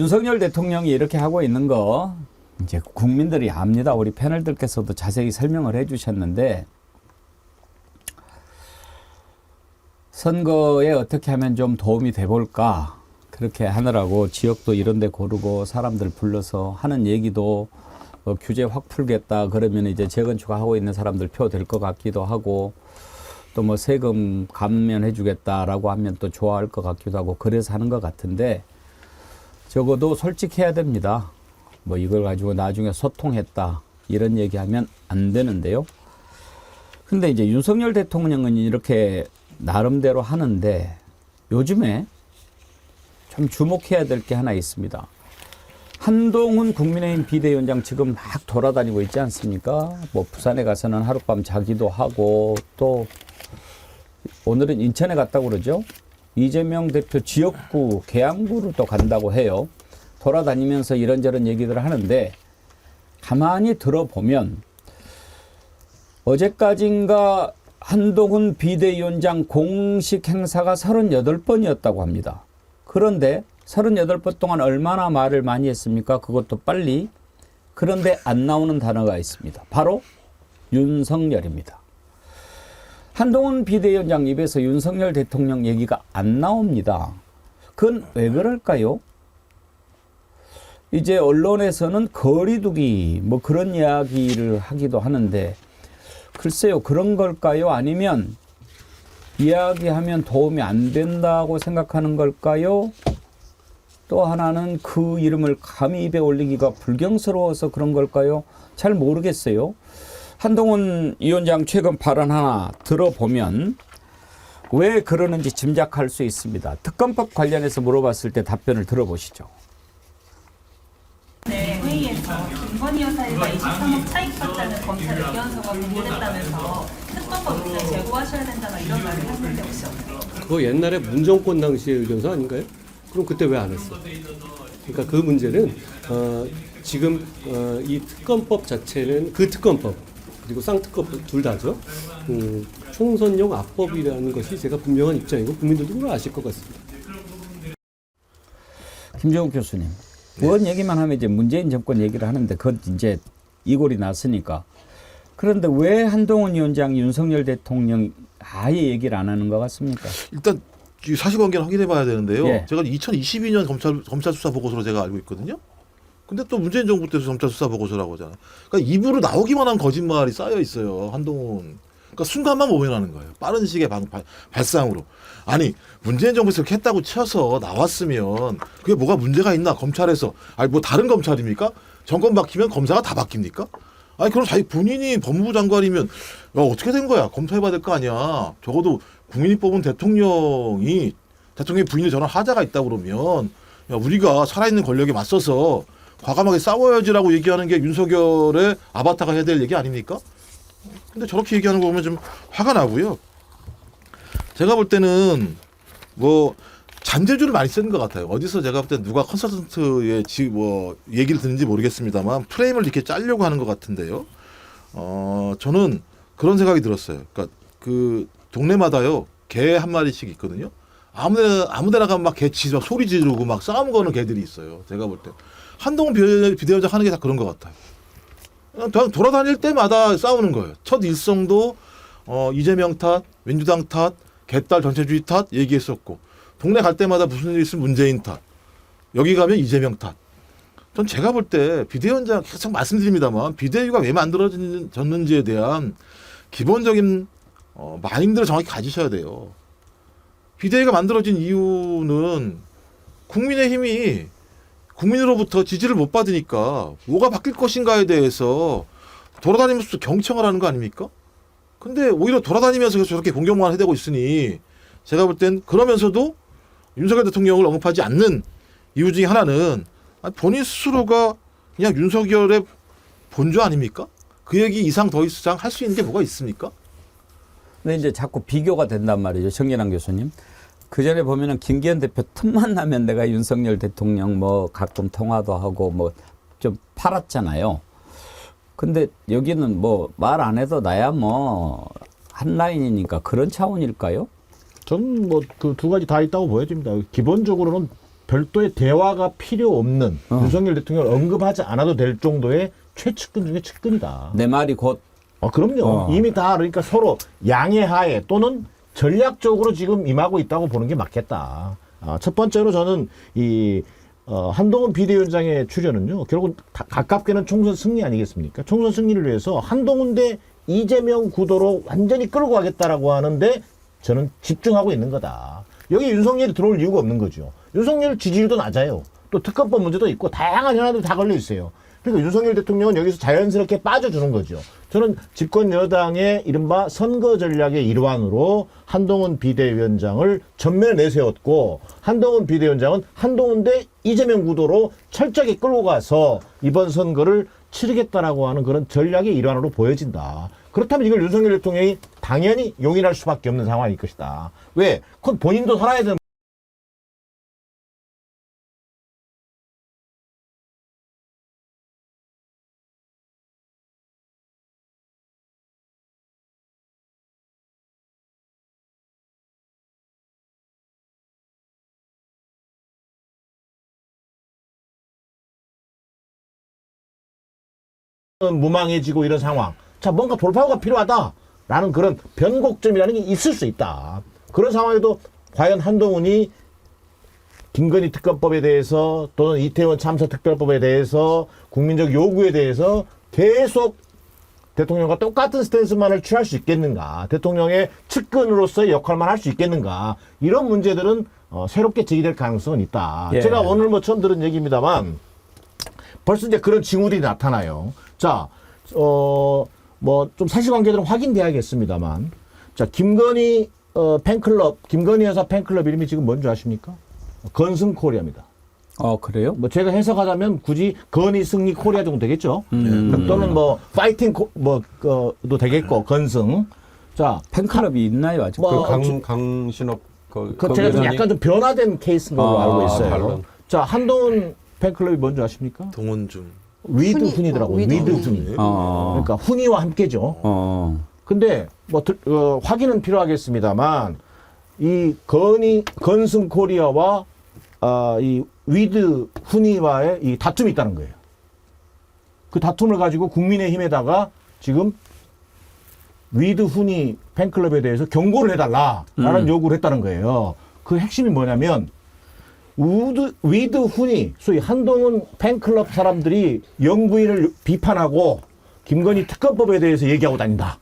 윤석열 대통령이 이렇게 하고 있는 거 이제 국민들이 압니다. 우리 패널들께서도 자세히 설명을 해 주셨는데 선거에 어떻게 하면 좀 도움이 돼 볼까 그렇게 하느라고 지역도 이런 데 고르고 사람들 불러서 하는 얘기도 규제 확 풀겠다 그러면 이제 재건축하고 있는 사람들 표 될 것 같기도 하고 또 뭐 세금 감면해 주겠다라고 하면 또 좋아할 것 같기도 하고 그래서 하는 것 같은데 적어도 솔직해야 됩니다. 뭐 이걸 가지고 나중에 소통했다 이런 얘기하면 안 되는데요. 근데 이제 윤석열 대통령은 이렇게 나름대로 하는데 요즘에 좀 주목해야 될 게 하나 있습니다. 한동훈 국민의힘 비대위원장 지금 막 돌아다니고 있지 않습니까? 뭐 부산에 가서는 하룻밤 자기도 하고 또 오늘은 인천에 갔다고 그러죠. 이재명 대표 지역구 계양구를 또 간다고 해요. 돌아다니면서 이런저런 얘기들을 하는데 가만히 들어보면 어제까지인가 한동훈 비대위원장 공식 행사가 38번이었다고 합니다. 그런데 38번 동안 얼마나 말을 많이 했습니까? 그것도 빨리. 그런데 안 나오는 단어가 있습니다. 바로 윤석열입니다. 한동훈 비대위원장 입에서 윤석열 대통령 얘기가 안 나옵니다. 그건 왜 그럴까요? 이제 언론에서는 거리두기 뭐 그런 이야기를 하기도 하는데 글쎄요, 그런 걸까요? 아니면 이야기하면 도움이 안 된다고 생각하는 걸까요? 또 하나는 그 이름을 감히 입에 올리기가 불경스러워서 그런 걸까요? 잘 모르겠어요. 한동훈 위원장 최근 발언 하나 들어보면 왜 그러는지 짐작할 수 있습니다. 특검법 관련해서 물어봤을 때 답변을 들어보시죠. 네, 회의에서 김건희 여사 일가 23억 차익 봤다는 검찰의 의견서가 공개됐다면서 특검법 입장 제고하셔야 된다는 이런 말을 했는데 혹시 어때요? 그거 옛날에 문정권 당시의 의견서 아닌가요? 그럼 그때 왜 안 했어? 그러니까 그 문제는 지금 이 특검법 자체는 그 특검법 그리고 쌍특검법 둘 다죠. 총선용 압법이라는 것이 제가 분명한 입장이고 국민들도 그걸 아실 것 같습니다. 김정욱 교수님. 의원 얘기만 하면 이제 문재인 정권 얘기를 하는데 그건 이제 이골이 났으니까. 그런데 왜 한동훈 위원장 윤석열 대통령 아예 얘기를 안 하는 것 같습니까? 일단 이 사실관계를 확인해 봐야 되는데요. 예. 제가 2022년 검찰 수사 보고서로 제가 알고 있거든요. 근데 또 문재인 정부 때도 검찰 수사 보고서라고 하잖아요. 그러니까 입으로 나오기만 한 거짓말이 쌓여 있어요. 한동훈. 그러니까 순간만 모면하는 거예요. 빠른 시기의 발상으로. 아니 문재인 정부에서 그렇게 했다고 쳐서 나왔으면 그게 뭐가 문제가 있나 검찰에서. 아니 뭐 다른 검찰입니까? 정권 바뀌면 검사가 다 바뀝니까? 아니 그럼 자기 본인이 법무부 장관이면 야, 어떻게 된 거야? 검토해봐야 될 거 아니야. 적어도 국민이 뽑은 대통령의 부인이 저런 하자가 있다 그러면 야, 우리가 살아있는 권력에 맞서서 과감하게 싸워야지라고 얘기하는 게 윤석열의 아바타가 해야 될 얘기 아닙니까? 근데 저렇게 얘기하는 거 보면 좀 화가 나고요. 제가 볼 때는 뭐 잔재주를 많이 쓰는 것 같아요. 어디서 제가 볼 때 누가 컨설턴트의 뭐 얘기를 듣는지 모르겠습니다만 프레임을 이렇게 짜려고 하는 것 같은데요. 저는 그런 생각이 들었어요. 그러니까 그 동네마다요 개 한 마리씩 있거든요. 아무데나 가면 막 개 짖어 소리 지르고 막 싸움 거는 개들이 있어요. 제가 볼 때 한동훈 비대위원장 하는 게 다 그런 것 같아요. 그냥 돌아다닐 때마다 싸우는 거예요. 첫 일성도 이재명 탓, 민주당 탓, 개딸 전체주의 탓 얘기했었고 동네 갈 때마다 무슨 일 있으면 문재인 탓, 여기 가면 이재명 탓. 전 제가 볼 때 비대위원장 계속 말씀드립니다만 비대위가 왜 만들어졌는지에 대한 기본적인 마인드를 정확히 가지셔야 돼요. 비대위가 만들어진 이유는 국민의힘이 국민으로부터 지지를 못 받으니까 뭐가 바뀔 것인가에 대해서 돌아다니면서 경청을 하는 거 아닙니까? 근데 오히려 돌아다니면서 저렇게 공격만 해대고 있으니 제가 볼 땐 그러면서도 윤석열 대통령을 언급하지 않는 이유 중에 하나는 본인 스스로가 그냥 윤석열의 본주 아닙니까? 그 얘기 이상 더 이상 할 수 있는 게 뭐가 있습니까? 근데 이제 자꾸 비교가 된단 말이죠. 정진환 교수님. 그 전에 보면은 김기현 대표 틈만 나면 내가 윤석열 대통령 뭐 가끔 통화도 하고 뭐 좀 팔았잖아요. 근데 여기는 뭐 말 안 해도 나야 뭐 한 라인이니까 그런 차원일까요? 저는 뭐 그 두 가지 다 있다고 보여집니다. 기본적으로는 별도의 대화가 필요 없는 윤석열 대통령을 언급하지 않아도 될 정도의 최측근 중에 측근이다. 내 말이 곧 그럼요. 이미 다 그러니까 서로 양해하에 또는 전략적으로 지금 임하고 있다고 보는 게 맞겠다. 첫 번째로 저는 이 한동훈 비대위원장의 출연은요. 결국 가깝게는 총선 승리 아니겠습니까? 총선 승리를 위해서 한동훈 대 이재명 구도로 완전히 끌고 가겠다라고 하는데 저는 집중하고 있는 거다. 여기 윤석열이 들어올 이유가 없는 거죠. 윤석열 지지율도 낮아요. 또 특검법 문제도 있고 다양한 현안들이 다 걸려 있어요. 그러니까 윤석열 대통령은 여기서 자연스럽게 빠져주는 거죠. 저는 집권 여당의 이른바 선거 전략의 일환으로 한동훈 비대위원장을 전면에 내세웠고 한동훈 비대위원장은 한동훈 대 이재명 구도로 철저하게 끌고 가서 이번 선거를 치르겠다라고 하는 그런 전략의 일환으로 보여진다. 그렇다면 이걸 윤석열 대통령이 당연히 용인할 수밖에 없는 상황일 것이다. 왜? 그건 본인도 살아야 되는 무망해지고 이런 상황. 자, 뭔가 돌파구가 필요하다라는 그런 변곡점이라는 게 있을 수 있다. 그런 상황에도 과연 한동훈이 김건희 특검법에 대해서 또는 이태원 참사 특별법에 대해서 국민적 요구에 대해서 계속 대통령과 똑같은 스탠스만을 취할 수 있겠는가? 대통령의 측근으로서의 역할만 할 수 있겠는가? 이런 문제들은 새롭게 제기될 가능성은 있다. 예. 제가 오늘 뭐 처음 들은 얘기입니다만 벌써 이제 그런 징후들이 나타나요. 자, 뭐 좀 사실관계들은 확인돼야겠습니다만, 자, 김건희 팬클럽, 김건희 여사 팬클럽 이름이 지금 뭔지 아십니까? 건승코리아입니다. 그래요? 뭐 제가 해석하자면 굳이 건희 승리 코리아 정도 되겠죠. 또는 뭐 파이팅 도 되겠고 건승. 자, 팬클럽이 있나요 아직? 뭐, 강신업 제가 좀 약간 좀 변화된 케이스인 걸로 알고 있어요. 반론. 자, 한동훈 팬클럽이 뭔지 아십니까? 동원중. 위드 훈이더라고요. 위드 훈이. 그러니까 훈이와 함께죠. 근데 뭐 확인은 필요하겠습니다만 이 건승 코리아와 이 위드 훈이와의 이 다툼이 있다는 거예요. 그 다툼을 가지고 국민의힘에다가 지금 위드 훈이 팬클럽에 대해서 경고를 해달라라는 요구를 했다는 거예요. 그 핵심이 뭐냐면 위드 훈이 소위 한동훈 팬클럽 사람들이 영부인을 비판하고 김건희 특검법에 대해서 얘기하고 다닌다.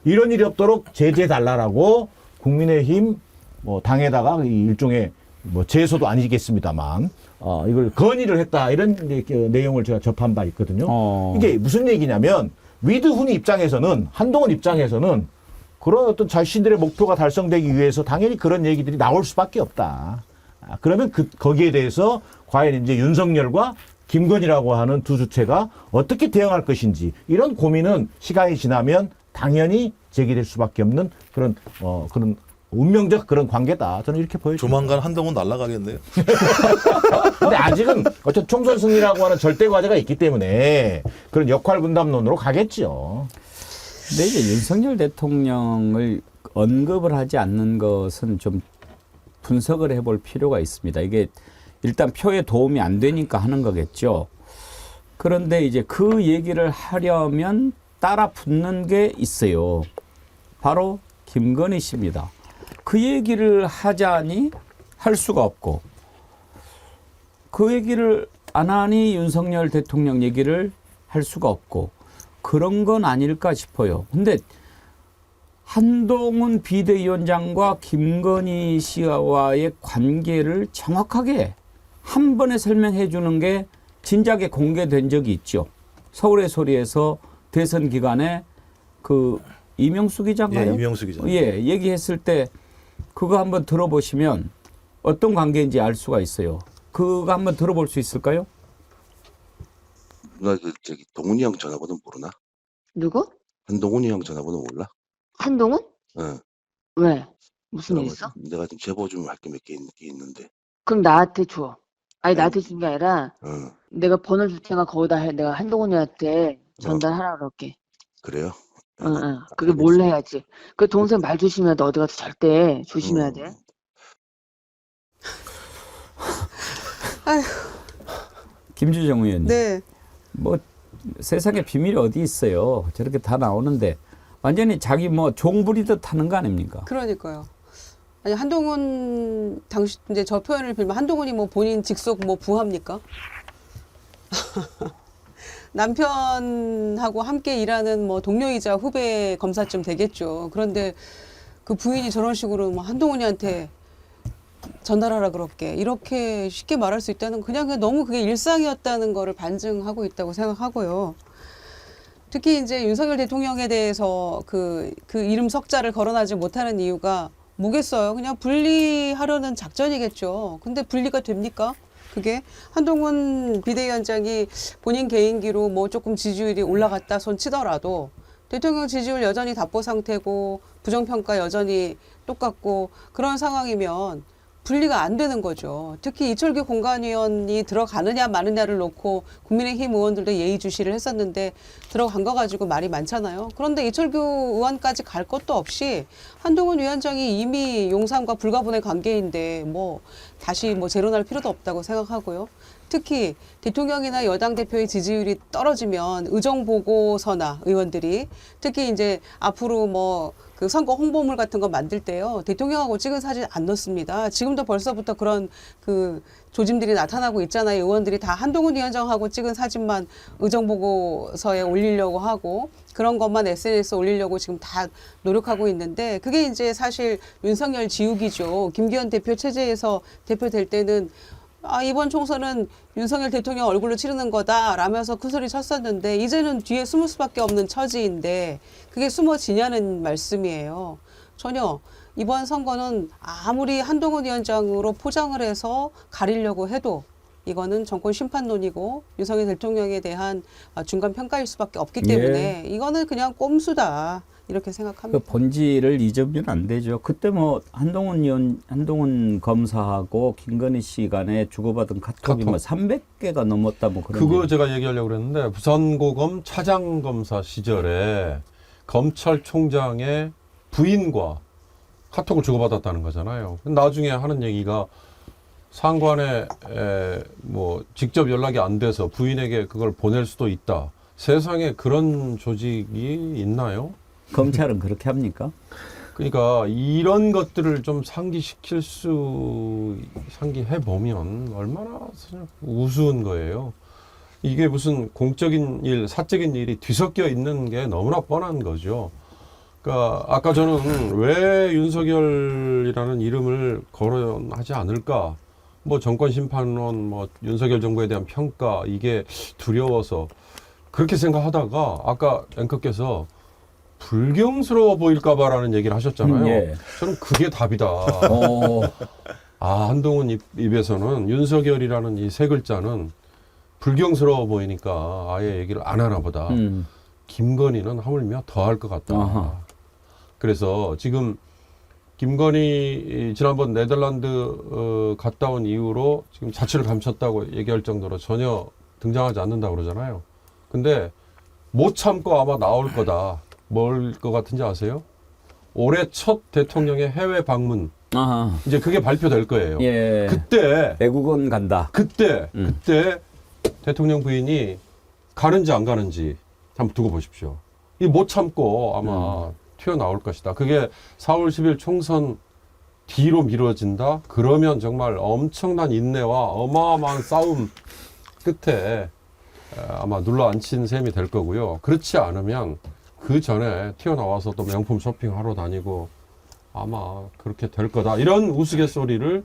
이런 일이 없도록 제재해달라라고 국민의힘 뭐 당에다가 일종의 뭐 제소도 아니겠습니다만 이걸 건의를 했다 이런 내용을 제가 접한 바 있거든요. 이게 무슨 얘기냐면 위드 훈이 입장에서는 한동훈 입장에서는 그런 어떤 자신들의 목표가 달성되기 위해서 당연히 그런 얘기들이 나올 수밖에 없다. 그러면 거기에 대해서 과연 이제 윤석열과 김건희라고 하는 두 주체가 어떻게 대응할 것인지 이런 고민은 시간이 지나면 당연히 제기될 수밖에 없는 그런 운명적 그런 관계다. 저는 이렇게 보여집니다. 조만간 한동훈 날아가겠네요. 근데 아직은 어쨌든 총선 승리라고 하는 절대 과제가 있기 때문에 그런 역할 분담론으로 가겠죠. 근데 이제 윤석열 대통령을 언급을 하지 않는 것은 좀 분석을 해볼 필요가 있습니다. 이게 일단 표에 도움이 안 되니까 하는 거겠죠. 그런데 이제 그 얘기를 하려면 따라 붙는 게 있어요. 바로 김건희 씨입니다. 그 얘기를 하자니 할 수가 없고 그 얘기를 안 하니 윤석열 대통령 얘기를 할 수가 없고 그런 건 아닐까 싶어요. 근데 한동훈 비대위원장과 김건희 씨와의 관계를 정확하게 한 번에 설명해 주는 게 진작에 공개된 적이 있죠. 서울의 소리에서 대선 기간에 그 이명수 기자인가요? 예, 이명수 기자. 예, 얘기했을 때 그거 한번 들어보시면 어떤 관계인지 알 수가 있어요. 그거 한번 들어볼 수 있을까요? 누나 저기 동훈이 형 전화번호 모르나? 누구? 한동훈이 형 전화번호 몰라? 한동훈? 응. 왜? 무슨 일 전화번호. 있어? 내가 좀 제보 좀 할 게 몇 개 있는데. 그럼 나한테 줘. 아니 네. 나한테 준 게 아니라 응. 내가 번호 줄 테니까 거기다 내가 한동훈이한테 전달하라 그럴게. 그래요? 응. 그게 몰래 해야지. 그 동생 말 조심해야 돼. 어디 가서 절대 조심해야 돼. 아휴. 김주정 의원님. 네. 뭐 세상에 비밀이 어디 있어요. 저렇게 다 나오는데 완전히 자기 뭐 종부리듯 하는 거 아닙니까? 그러니까요. 아니 한동훈 당시 이제 저 표현을 빌면 한동훈이 뭐 본인 직속 뭐 부합니까? 남편하고 함께 일하는 뭐 동료이자 후배 검사쯤 되겠죠. 그런데 그 부인이 저런 식으로 뭐 한동훈이한테 전달하라 그렇게 이렇게 쉽게 말할 수 있다는 그냥 너무 그게 일상이었다는 거를 반증하고 있다고 생각하고요. 특히 이제 윤석열 대통령에 대해서 그 이름 석자를 거론하지 못하는 이유가 뭐겠어요? 그냥 분리하려는 작전이겠죠. 근데 분리가 됩니까? 그게 한동훈 비대위원장이 본인 개인기로 뭐 조금 지지율이 올라갔다 손 치더라도 대통령 지지율 여전히 답보 상태고 부정평가 여전히 똑같고 그런 상황이면 분리가 안 되는 거죠. 특히 이철규 공관위원이 들어가느냐 마느냐를 놓고 국민의힘 의원들도 예의주시를 했었는데 들어간 거 가지고 말이 많잖아요. 그런데 이철규 의원까지 갈 것도 없이 한동훈 위원장이 이미 용산과 불가분의 관계인데 뭐 다시 뭐 재론할 필요도 없다고 생각하고요. 특히 대통령이나 여당 대표의 지지율이 떨어지면 의정 보고서나 의원들이 특히 이제 앞으로 뭐 그 선거 홍보물 같은 거 만들 때요. 대통령하고 찍은 사진 안 넣습니다. 지금도 벌써부터 그런 그 조짐들이 나타나고 있잖아요. 의원들이 다 한동훈 위원장하고 찍은 사진만 의정 보고서에 올리려고 하고 그런 것만 SNS에 올리려고 지금 다 노력하고 있는데 그게 이제 사실 윤석열 지우기죠. 김기현 대표 체제에서 대표될 때는 이번 총선은 윤석열 대통령 얼굴로 치르는 거다 라면서 큰소리 쳤었는데 이제는 뒤에 숨을 수밖에 없는 처지인데 그게 숨어지냐는 말씀이에요. 전혀 이번 선거는 아무리 한동훈 위원장으로 포장을 해서 가리려고 해도 이거는 정권 심판론이고 윤석열 대통령에 대한 중간 평가일 수밖에 없기 때문에 이거는 그냥 꼼수다. 이렇게 생각합니다. 그 본질을 잊으면 안 되죠. 그때 뭐 한동훈 검사하고 김건희 씨 간에 주고받은 카톡이 뭐 300개가 넘었다 뭐 그런. 그거 제가 얘기하려고 그랬는데 부산고검 차장검사 시절에 검찰총장의 부인과 카톡을 주고받았다는 거잖아요. 나중에 하는 얘기가 상관에 뭐 직접 연락이 안 돼서 부인에게 그걸 보낼 수도 있다. 세상에 그런 조직이 있나요? 검찰은 그렇게 합니까? 그러니까 이런 것들을 좀 상기해 보면 얼마나 우스운 거예요. 이게 무슨 공적인 일, 사적인 일이 뒤섞여 있는 게 너무나 뻔한 거죠. 그러니까 아까 저는 왜 윤석열이라는 이름을 거론하지 않을까? 뭐 정권 심판론, 뭐 윤석열 정부에 대한 평가 이게 두려워서 그렇게 생각하다가 아까 앵커께서 불경스러워 보일까봐라는 얘기를 하셨잖아요. 예. 저는 그게 답이다. 한동훈 입에서는 윤석열이라는 이 세 글자는 불경스러워 보이니까 아예 얘기를 안 하나 보다. 김건희는 하물며 더 할 것 같다. 아하. 그래서 지금 김건희 지난번 네덜란드 갔다 온 이후로 지금 자취를 감췄다고 얘기할 정도로 전혀 등장하지 않는다고 그러잖아요. 근데 못 참고 아마 나올 거다. 뭘 것 같은지 아세요? 올해 첫 대통령의 해외 방문. 아하. 이제 그게 발표될 거예요. 예. 그때 외국은 간다. 그때 대통령 부인이 가는지 안 가는지 한번 두고 보십시오. 이 못 참고 아마 튀어나올 것이다. 그게 4월 10일 총선 뒤로 미뤄진다? 그러면 정말 엄청난 인내와 어마어마한 싸움 끝에 아마 눌러앉힌 셈이 될 거고요. 그렇지 않으면 그 전에 튀어나와서 또 명품 쇼핑하러 다니고 아마 그렇게 될 거다. 이런 우스갯소리를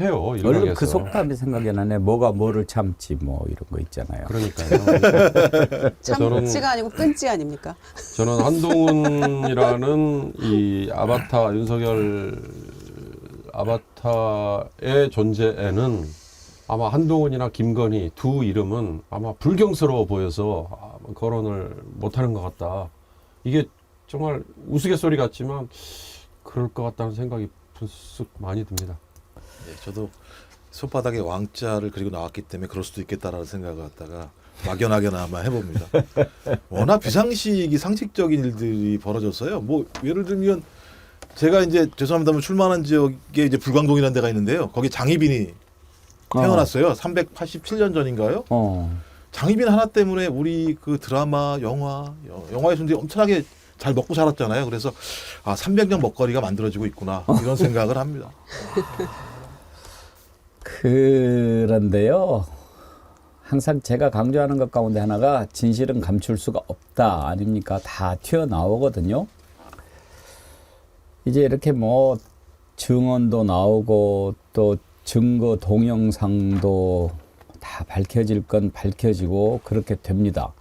해요. 얼른 일각에서. 그 속담이 생각이 나네. 뭐가 뭐를 참지 뭐 이런 거 있잖아요. 그러니까요. 참지가 아니고 끊지 아닙니까? 저는 한동훈이라는 이 아바타 윤석열 아바타의 존재에는 아마 한동훈이나 김건희 두 이름은 아마 불경스러워 보여서 거론을 못하는 것 같다. 이게 정말 우스갯소리 같지만 그럴 것 같다는 생각이 불쑥 많이 듭니다. 예, 저도 손바닥에 왕자를 그리고 나왔기 때문에 그럴 수도 있겠다라는 생각을 갖다가 막연하게나 아마 해봅니다. 워낙 비상식이 상식적인 일들이 벌어졌어요. 뭐 예를 들면 제가 이제 죄송합니다만 출마한 지역에 이제 불광동이라는 데가 있는데요. 거기 장희빈이 태어났어요. 387년 전인가요? 장희빈 하나 때문에 우리 그 드라마, 영화의 순위 엄청나게 잘 먹고 살았잖아요. 그래서 300년 먹거리가 만들어지고 있구나 이런 생각을 합니다. 그런데요. 항상 제가 강조하는 것 가운데 하나가 진실은 감출 수가 없다 아닙니까? 다 튀어나오거든요. 이제 이렇게 뭐 증언도 나오고 또 증거 동영상도 다 밝혀질 건 밝혀지고 그렇게 됩니다.